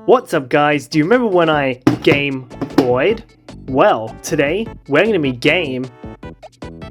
What's up guys, do you remember when I Game Boyed? Well, today we're going to be game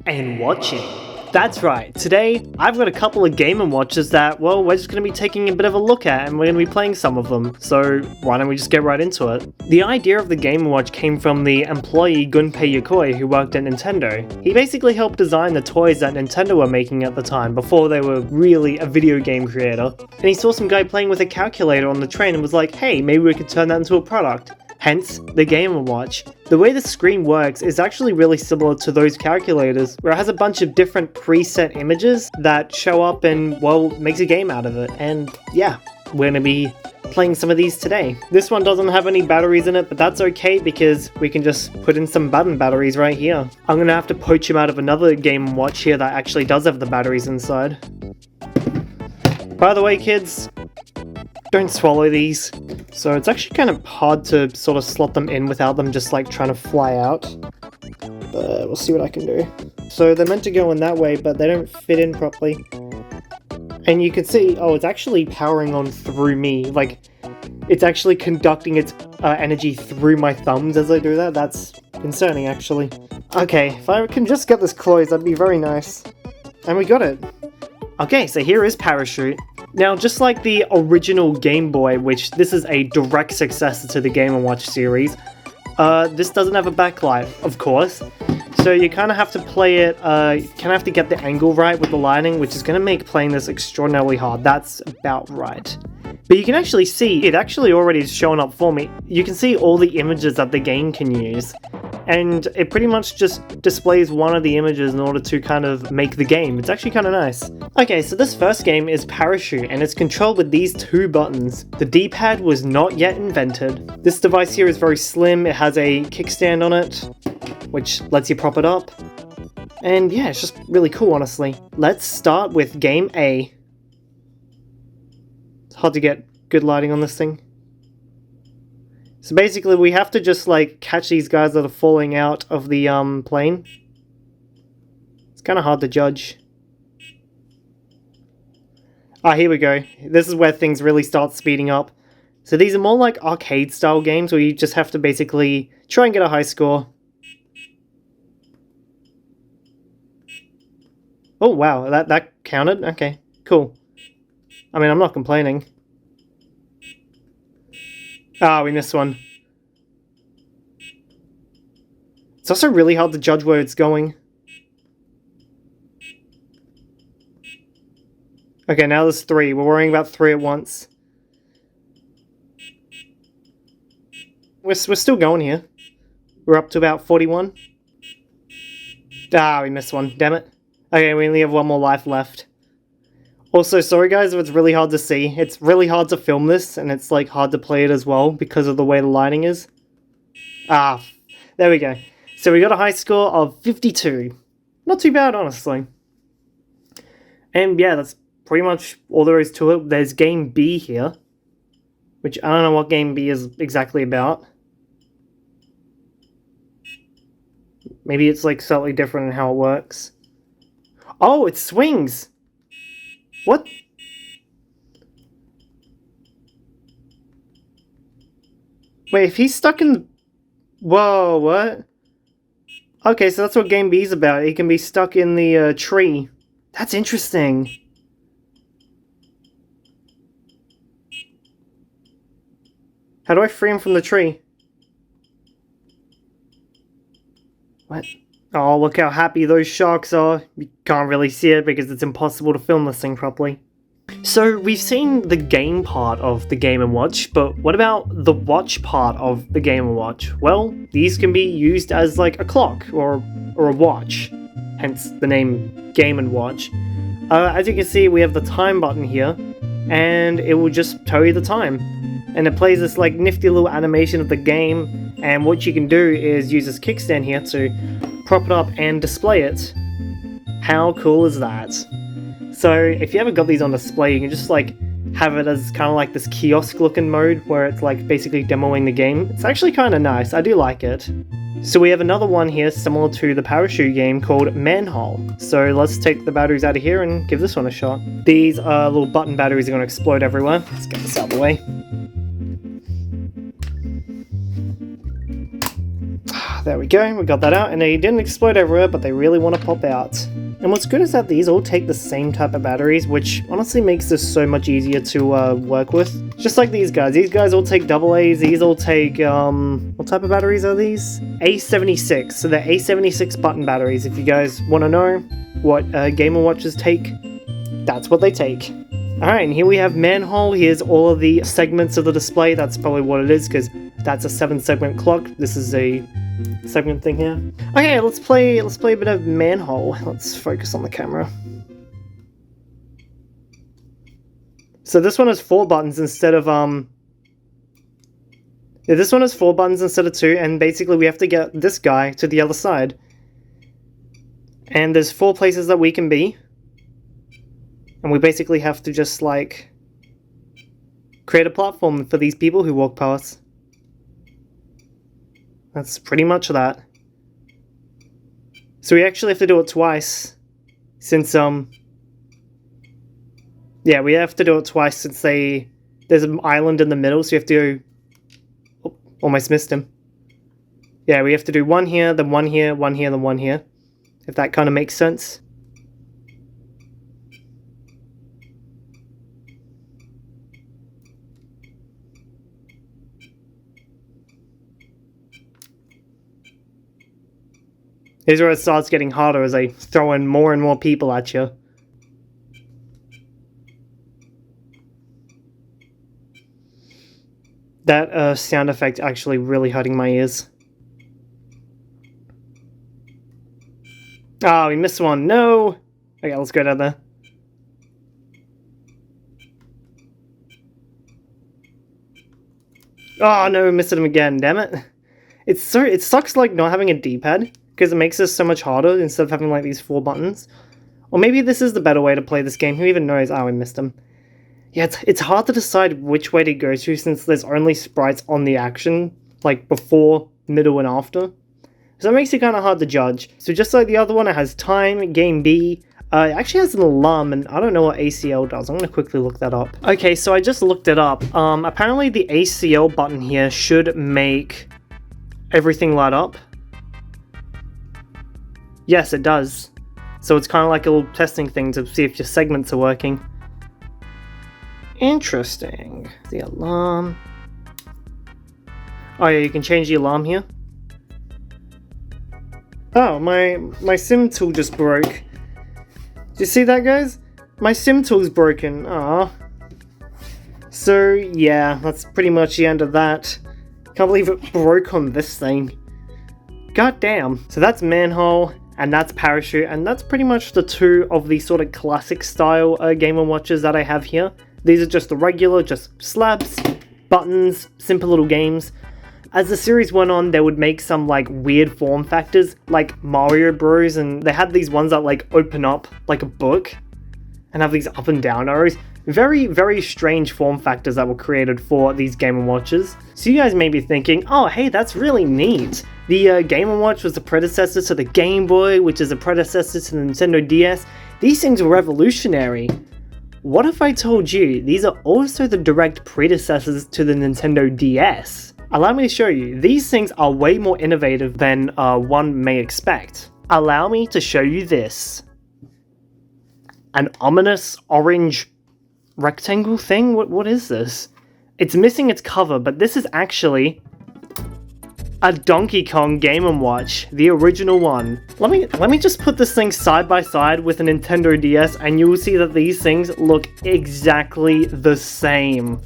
and watching. That's right, today I've got a couple of Game & Watches that, well, we're just going to be taking a bit of a look at and we're going to be playing some of them, so why don't we just get right into it. The idea of the Game & Watch came from the employee Gunpei Yokoi who worked at Nintendo. He basically helped design the toys that Nintendo were making at the time before they were really a video game creator. And he saw some guy playing with a calculator on the train and was like, hey, maybe we could turn that into a product. Hence, the Game & Watch. The way the screen works is actually really similar to those calculators, where it has a bunch of different preset images that show up and, well, makes a game out of it. And yeah, we're gonna be playing some of these today. This one doesn't have any batteries in it, but that's okay because we can just put in some button batteries right here. I'm gonna have to poach him out of another Game & Watch here that actually does have the batteries inside. By the way, kids, don't swallow these. So it's actually kind of hard to sort of slot them in without them just like trying to fly out. But we'll see what I can do. So they're meant to go in that way, but they don't fit in properly. And you can see, oh, it's actually powering on through me. Like, it's actually conducting its energy through my thumbs as I do that. That's concerning, actually. Okay, if I can just get this closed, that'd be very nice. And we got it. Okay, so here is Parachute. Now, just like the original Game Boy, which this is a direct successor to the Game & Watch series, this doesn't have a backlight, of course. So you kind of have to play it, you kind of have to get the angle right with the lighting, which is going to make playing this extraordinarily hard. That's about right. But you can actually see, it actually already is showing up for me. You can see all the images that the game can use. And it pretty much just displays one of the images in order to kind of make the game. It's actually kind of nice. Okay, so this first game is Parachute, and it's controlled with these two buttons. The D-pad was not yet invented. This device here is very slim. It has a kickstand on it, which lets you prop it up. And yeah, it's just really cool, honestly. Let's start with Game A. It's hard to get good lighting on this thing. So basically we have to just like catch these guys that are falling out of the plane. It's kind of hard to judge. Ah, here we go. This is where things really start speeding up. So these are more like arcade style games where you just have to basically try and get a high score. Oh wow, that counted? Okay, cool. I mean, I'm not complaining. Ah, we missed one. It's also really hard to judge where it's going. Okay, now there's three. We're worrying about three at once. We're still going here. We're up to about 41. Ah, we missed one. Damn it. Okay, we only have one more life left. Also, sorry guys if it's really hard to see. It's really hard to film this, and it's like hard to play it as well because of the way the lighting is. Ah, there we go. So we got a high score of 52. Not too bad, honestly. And yeah, that's pretty much all there is to it. There's Game B here, which I don't know what Game B is exactly about. Maybe it's like slightly different in how it works. Oh, it swings! What? Wait, if he's stuck in the... Whoa, what? Okay, so that's what Game B's about. He can be stuck in the tree. That's interesting. How do I free him from the tree? What? Oh, look how happy those sharks are. You can't really see it because it's impossible to film this thing properly. So, we've seen the game part of the Game & Watch, but what about the watch part of the Game & Watch? Well, these can be used as like a clock or a watch, hence the name Game & Watch. As you can see, we have the time button here, and it will just tell you the time. And it plays this like nifty little animation of the game, and what you can do is use this kickstand here to prop it up and display it. How cool is that? So if you haven't got these on display, you can just like have it as kind of like this kiosk looking mode where it's like basically demoing the game. It's actually kind of nice. I do like it. So we have another one here similar to the Parachute game called Manhole. So let's take the batteries out of here and give this one a shot. These little button batteries are going to explode everywhere. Let's get this out of the way. There we go, we got that out, and they didn't explode everywhere, but they really want to pop out. And what's good is that these all take the same type of batteries, which honestly makes this so much easier to work with. Just like these guys all take AA's, these all take, what type of batteries are these? A76, so they're A76 button batteries. If you guys want to know what Game & Watches take, that's what they take. Alright, and here we have Manhole. Here's all of the segments of the display. That's probably what it is, because that's a 7-segment clock. This is a segment thing here. Okay, let's play a bit of Manhole. Let's focus on the camera. So this one has 4 buttons instead of yeah, this one has 4 buttons instead of 2, and basically we have to get this guy to the other side. And there's 4 places that we can be. And we basically have to just, like, create a platform for these people who walk past. That's pretty much that. So we actually have to do it twice. Since, yeah, we have to do it twice since there's an island in the middle, so you have to go... Oh, almost missed him. Yeah, we have to do one here, then one here, one here, then one here. If that kind of makes sense. Here's where it starts getting harder as they throw in more and more people at you. That sound effect actually really hurting my ears. Oh, we missed one. No! Okay, let's go down there. Oh no, we missed him again, damn it. It sucks like not having a D-pad, because it makes this so much harder instead of having like these 4 buttons. Or maybe this is the better way to play this game, who even knows? Oh, we missed him. Yeah, it's hard to decide which way to go to since there's only sprites on the action, like before, middle, and after. So it makes it kind of hard to judge. So just like the other one, it has time, game B. It actually has an alarm, and I don't know what ACL does. I'm going to quickly look that up. Okay, so I just looked it up. Apparently the ACL button here should make everything light up. Yes, it does. So it's kind of like a little testing thing to see if your segments are working. Interesting. The alarm. Oh yeah, you can change the alarm here. Oh, my sim tool just broke. Did you see that, guys? My sim tool's broken. Aww. So yeah, that's pretty much the end of that. Can't believe it broke on this thing. God damn. So that's Manhole. And that's Parachute, and that's pretty much the 2 of the sort of classic style Game & Watches that I have here. These are just the regular, just slabs, buttons, simple little games. As the series went on, they would make some like weird form factors, like Mario Bros, and they had these ones that like open up like a book, and have these up and down arrows. Very, very strange form factors that were created for these Game & Watches. So you guys may be thinking, oh hey, that's really neat. The Game & Watch was the predecessor to the Game Boy, which is a predecessor to the Nintendo DS. These things were revolutionary. What if I told you these are also the direct predecessors to the Nintendo DS? Allow me to show you, these things are way more innovative than one may expect. Allow me to show you this. An ominous orange rectangle thing? What is this? It's missing its cover, but this is actually a Donkey Kong Game & Watch, the original one. Let me just put this thing side by side with a Nintendo DS, and you will see that these things look exactly the same.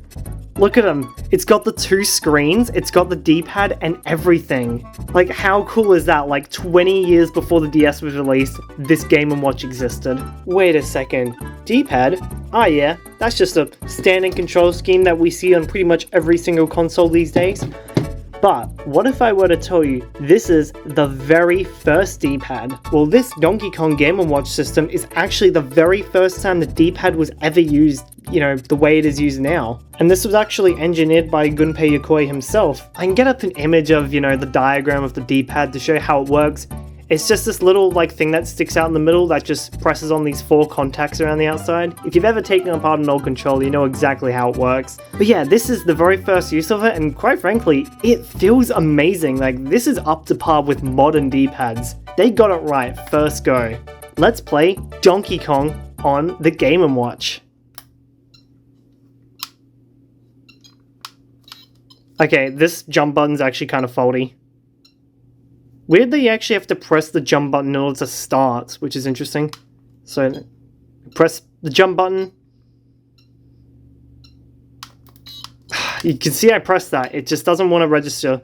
Look at them. It's got the 2 screens, it's got the D-pad and everything. Like, how cool is that? Like, 20 years before the DS was released, this Game & Watch existed. Wait a second. D-pad? Ah yeah, that's just a standing control scheme that we see on pretty much every single console these days. But what if I were to tell you this is the very first D-pad? Well, this Donkey Kong Game & Watch system is actually the very first time the D-pad was ever used, you know, the way it is used now. And this was actually engineered by Gunpei Yokoi himself. I can get up an image of, you know, the diagram of the D-pad to show how it works. It's just this little like thing that sticks out in the middle that just presses on these 4 contacts around the outside. If you've ever taken apart an old controller, you know exactly how it works. But yeah, this is the very first use of it, and quite frankly, it feels amazing. Like, this is up to par with modern D-pads. They got it right first go. Let's play Donkey Kong on the Game & Watch. Okay, this jump button's actually kind of faulty. Weird that you actually have to press the jump button in order to start, which is interesting. So, press the jump button. You can see I pressed that. It just doesn't want to register.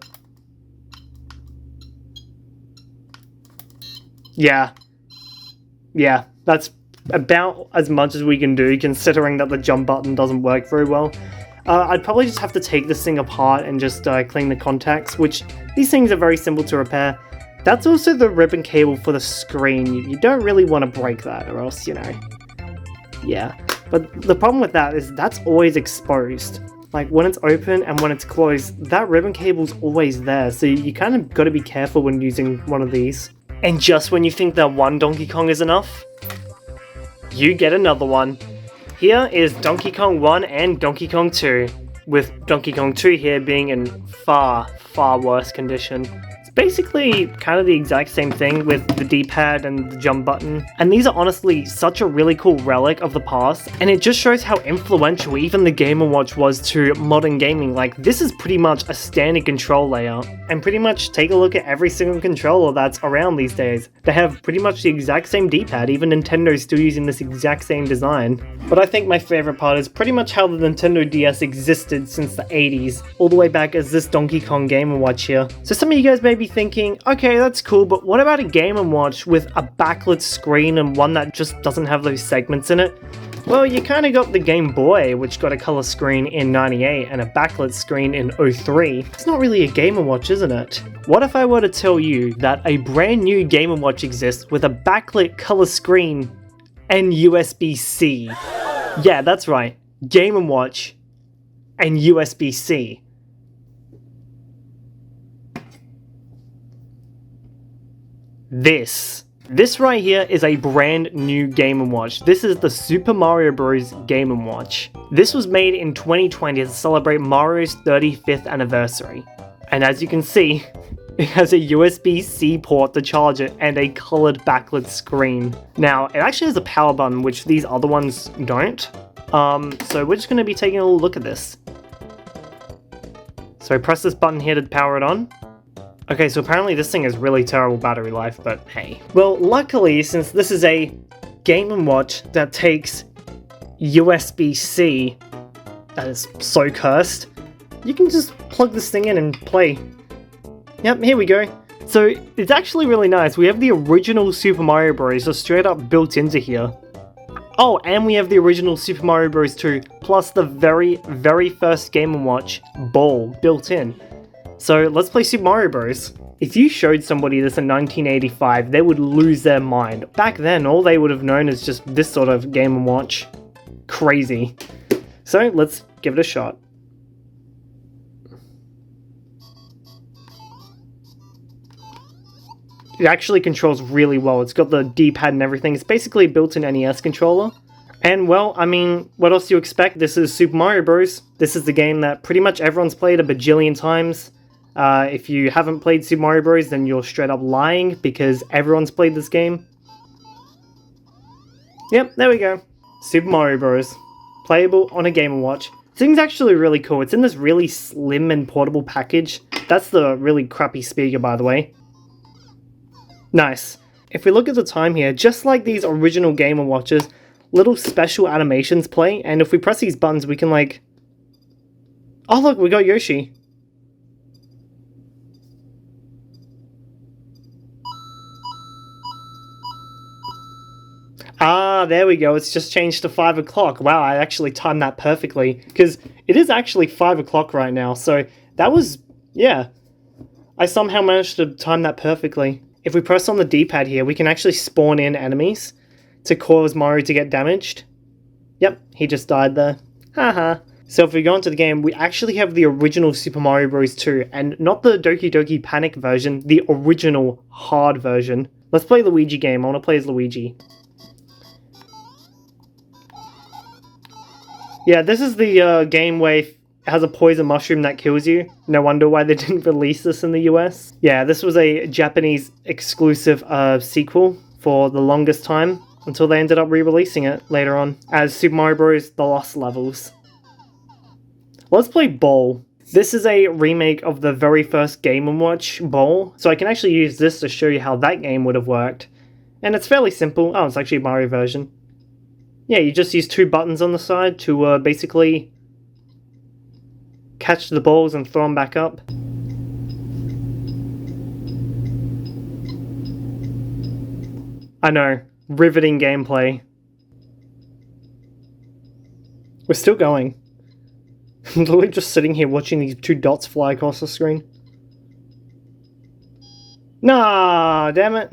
Yeah. Yeah, that's about as much as we can do, considering that the jump button doesn't work very well. I'd probably just have to take this thing apart and just clean the contacts, which these things are very simple to repair. That's also the ribbon cable for the screen. You don't really want to break that, or else, you know. Yeah. But the problem with that is that's always exposed. Like, when it's open and when it's closed, that ribbon cable's always there, so you kind of got to be careful when using one of these. And just when you think that one Donkey Kong is enough, you get another one. Here is Donkey Kong 1 and Donkey Kong 2, with Donkey Kong 2 here being in far, far worse condition. It's basically kind of the exact same thing with the D-pad and the jump button, and these are honestly such a really cool relic of the past, and it just shows how influential even the Game & Watch was to modern gaming. Like, this is pretty much a standard control layout, and pretty much take a look at every single controller that's around these days. They have pretty much the exact same D-pad, even Nintendo's still using this exact same design. But I think my favorite part is pretty much how the Nintendo DS existed since the 80s, all the way back as this Donkey Kong Game & Watch here. So some of you guys may be thinking, okay, that's cool, but what about a Game & Watch with a backlit screen and one that just doesn't have those segments in it? Well, you kind of got the Game Boy, which got a color screen in 98 and a backlit screen in 03. It's not really a Game & Watch, isn't it? What if I were to tell you that a brand new Game & Watch exists with a backlit color screen and USB-C? Yeah, that's right. Game & Watch and USB-C. This right here is a brand new Game & Watch. This is the Super Mario Bros. Game & Watch. This was made in 2020 to celebrate Mario's 35th anniversary. And as you can see, it has a USB-C port to charge it and a colored backlit screen. Now, it actually has a power button, which these other ones don't. So we're just going to be taking a little look at this. So press this button here to power it on. Okay, so apparently this thing has really terrible battery life, but hey. Well, luckily, since this is a Game & Watch that takes USB-C, that is so cursed, you can just plug this thing in and play. Yep, here we go. So, it's actually really nice. We have the original Super Mario Bros. Just straight up built into here. Oh, and we have the original Super Mario Bros. 2, plus the very, very first Game & Watch ball built in. So let's play Super Mario Bros. If you showed somebody this in 1985, they would lose their mind. Back then, all they would have known is just this sort of Game & Watch. Crazy. So let's give it a shot. It actually controls really well. It's got the D-pad and everything. It's basically a built-in NES controller. And well, I mean, what else do you expect? This is Super Mario Bros. This is the game that pretty much everyone's played a bajillion times. If you haven't played Super Mario Bros, then you're straight up lying, because everyone's played this game. Yep, there we go. Super Mario Bros. Playable on a Game & Watch. This thing's actually really cool. It's in this really slim and portable package. That's the really crappy speaker, by the way. Nice. If we look at the time here, just like these original Game & Watches, little special animations play, and if we press these buttons, we can like... Oh look, we got Yoshi. Ah, there we go. It's just changed to 5 o'clock. Wow, I actually timed that perfectly. Because it is actually 5 o'clock right now. So that was, yeah. I somehow managed to time that perfectly. If we press on the D-pad here, we can actually spawn in enemies to cause Mario to get damaged. Yep, he just died there. Haha. So if we go into the game, we actually have the original Super Mario Bros. 2, and not the Doki Doki Panic version, the original hard version. Let's play Luigi game. I want to play as Luigi. Yeah, this is the game where it has a poison mushroom that kills you. No wonder why they didn't release this in the US. Yeah, this was a Japanese exclusive sequel for the longest time, until they ended up re-releasing it later on as Super Mario Bros. The Lost Levels. Let's play Bowl. This is a remake of the very first Game & Watch Bowl, so I can actually use this to show you how that game would have worked. And it's fairly simple. Oh, it's actually a Mario version. Yeah, you just use 2 buttons on the side to basically catch the balls and throw them back up. I know, riveting gameplay. We're still going. I'm literally just sitting here watching these 2 dots fly across the screen. Nah, damn it.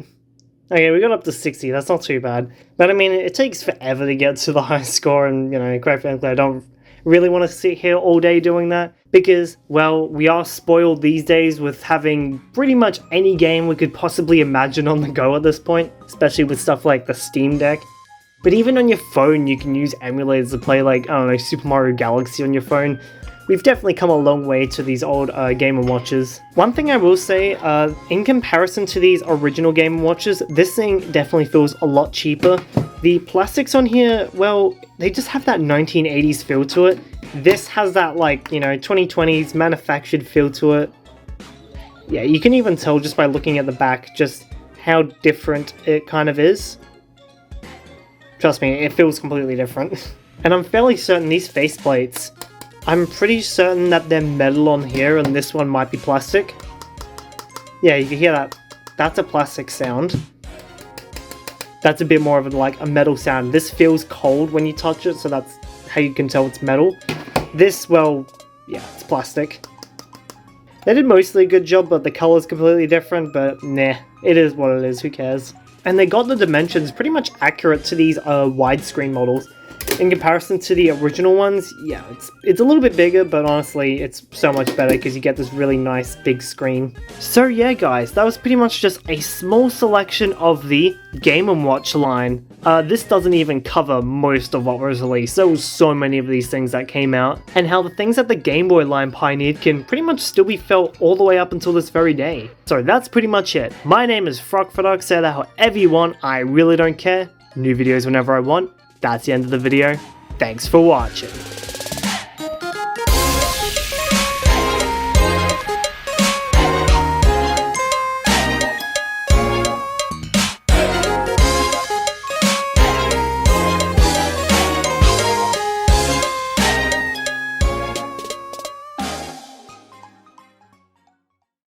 Okay, we got up to 60, that's not too bad. But I mean, it takes forever to get to the high score, and you know, quite frankly, I don't really want to sit here all day doing that. Because, well, we are spoiled these days with having pretty much any game we could possibly imagine on the go at this point. Especially with stuff like the Steam Deck. But even on your phone, you can use emulators to play, like, I don't know, Super Mario Galaxy on your phone. We've definitely come a long way to these old Game & Watches. One thing I will say, in comparison to these original Game & Watches, this thing definitely feels a lot cheaper. The plastics on here, well, they just have that 1980s feel to it. This has that, like, you know, 2020s manufactured feel to it. Yeah, you can even tell just by looking at the back just how different it kind of is. Trust me, it feels completely different. And I'm fairly certain these faceplates, I'm pretty certain that they're metal on here and this one might be plastic. Yeah, you can hear that. That's a plastic sound. That's a bit more of like a metal sound. This feels cold when you touch it, so that's how you can tell it's metal. This, well, yeah, it's plastic. They did mostly a good job, but the color's completely different, but nah, it is what it is, who cares. And they got the dimensions pretty much accurate to these widescreen models. In comparison to the original ones, yeah, it's a little bit bigger, but honestly, it's so much better because you get this really nice big screen. So yeah, guys, that was pretty much just a small selection of the Game & Watch line. This doesn't even cover most of what was released. There was so many of these things that came out, and how the things that the Game Boy line pioneered can pretty much still be felt all the way up until this very day. So that's pretty much it. My name is Frog, say that however you want, I really don't care. New videos whenever I want. That's the end of the video. Thanks for watching.